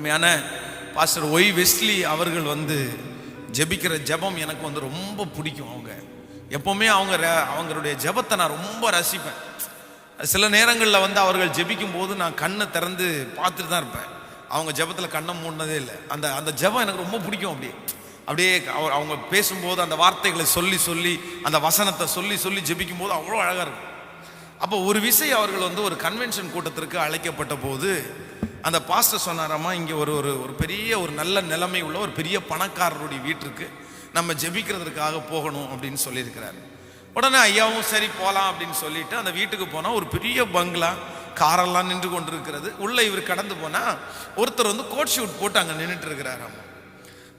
அருமையான pastor Y Wesley அவர்கள் ஜெபிக்கிற ஜெபம் எனக்கு ரொம்ப பிடிக்கும். அவங்க எப்பவுமே அவங்களுடைய ஜெபத்தை நான் ரொம்ப ரசிப்பேன். சில நேரங்களில் அவர்கள் ஜெபிக்கும் போது நான் கண்ணை திறந்து பார்த்துட்டு தான் இருப்பேன். அவங்க ஜெபத்தில் கண்ணை மூடினதே இல்லை. அந்த ஜெபம் எனக்கு ரொம்ப பிடிக்கும். அப்படியே அவங்க பேசும்போது அந்த வார்த்தைகளை சொல்லி சொல்லி அந்த வசனத்தை சொல்லி சொல்லி ஜெபிக்கும் போது அவ்வளோ அழகாக இருக்கும். அப்போ ஒரு விஷயம் அவர்கள் ஒரு கன்வென்ஷன் கூட்டத்திற்கு அழைக்கப்பட்ட போது அந்த பாஸ்டர் சொன்னாராமா, இங்கே ஒரு பெரிய ஒரு நல்ல நிலைமை உள்ள ஒரு பெரிய பணக்காரருடைய வீட்டிற்கு நம்ம ஜெபிக்கிறதுக்காக போகணும் அப்படின்னு சொல்லியிருக்கிறாரு. உடனே ஐயாவும் சரி போகலாம் அப்படின்னு சொல்லிட்டு அந்த வீட்டுக்கு போனால் ஒரு பெரிய பங்களா, காரெல்லாம் நின்று கொண்டு இருக்கிறது. உள்ளே இவர் கடந்து போனால் ஒருத்தர் கோட் ஷூட் போட்டு அங்கே நின்றுட்டு இருக்கிறாராம்.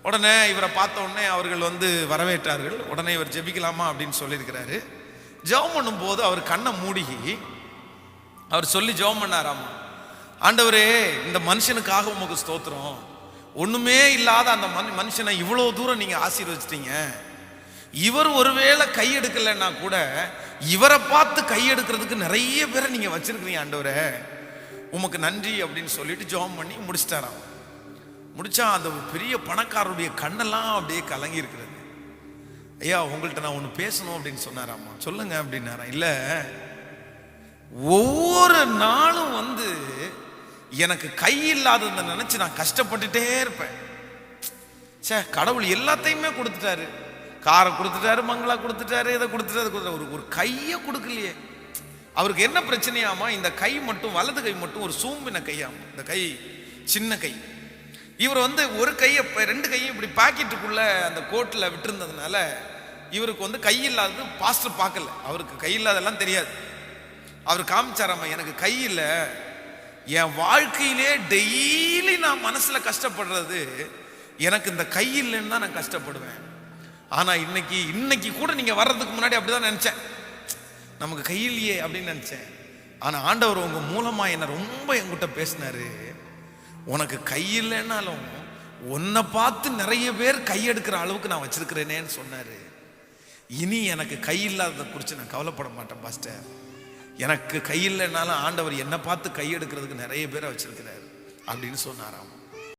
உடனே இவரை பார்த்த உடனே அவர்கள் வரவேற்றார்கள். உடனே இவர் ஜெபிக்கலாமா அப்படின்னு சொல்லியிருக்கிறாரு. ஜெபம் பண்ணும் போது அவர் கண்ணை மூடி அவர் சொல்லி ஜெபம் பண்ணாராமா, ஆண்டவரே இந்த மனுஷனுக்காக உமக்கு ஸ்தோத்திரம், ஒண்ணுமே இல்லாத அந்த மனுஷனை இவ்வளவு தூரம் நீங்க ஆசீர்வதிச்சிட்டீங்க. இவர் ஒருவேளை கையெடுக்கலைன்னா கூட இவரை பார்த்து கையெடுக்கிறதுக்கு நிறைய பேரை நீங்க வச்சிருக்கிறீங்க ஆண்டவரே, உமக்கு நன்றி அப்படின்னு சொல்லிட்டு ஜெபம் பண்ணி முடிச்சிட்டாராம். முடிச்சா அந்த பெரிய பணக்காரருடைய கண்ணெல்லாம் அப்படியே கலங்கி இருக்கிறது. ஐயா உங்கள்கிட்ட நான் ஒன்று பேசணும் அப்படின்னு சொன்னாராம்மா. சொல்லுங்க அப்படின்னாரா. இல்லை, ஒவ்வொரு நாளும் எனக்கு கை இல்லாததை நினைச்சு நான் கஷ்டப்பட்டுட்டே இருப்பேன். சே, கடவுள் எல்லாத்தையுமே கொடுத்துட்டாரு, காரை கொடுத்துட்டாரு, மங்களா கொடுத்துட்டாரு, இதை கொடுத்துட்டாரு, ஒரு கையை கொடுக்கலையே. அவருக்கு என்ன பிரச்சனையாமா, இந்த கை மட்டும், வலது கை மட்டும் ஒரு சூம்பின கையாமா. இந்த கை சின்ன கை. இவர் ஒரு கையை, ரெண்டு கையும் இப்படி பாக்கெட்டுக்குள்ள அந்த கோட்டில் விட்டுருந்ததுனால இவருக்கு கை இல்லாதது பாஸ்டர் பார்க்கல. அவருக்கு கை இல்லாதெல்லாம் தெரியாது. அவர் காமிச்சாராமா, எனக்கு கை இல்லை, என் வாழ்க்கையிலே டெய்லி நான் மனசுல கஷ்டப்படுறது எனக்கு இந்த கை இல்லைன்னு தான் நான் கஷ்டப்படுவேன். ஆனா இன்னைக்கு கூட நீங்க வர்றதுக்கு முன்னாடி அப்படிதான் நினைச்சேன், நமக்கு கை இல்லையே அப்படின்னு நினைச்சேன். ஆனா ஆண்டவர் உங்க மூலமா என்ன ரொம்ப என்கிட்ட பேசினாரு. உனக்கு கை இல்லைன்னாலும் உன்னை பார்த்து நிறைய பேர் கையெடுக்கிற அளவுக்கு நான் வச்சிருக்கிறேனேன்னு சொன்னாரு. இனி எனக்கு கை இல்லாததை குறித்து நான் கவலைப்பட மாட்டேன் பாஸ்டர். எனக்கு கை இல்லைன்னாலும் ஆண்டவர் என்னை பார்த்து கையெடுக்கிறதுக்கு நிறைய பேரை வச்சிருக்கிறார் அப்படின்னு சொன்னாராம்.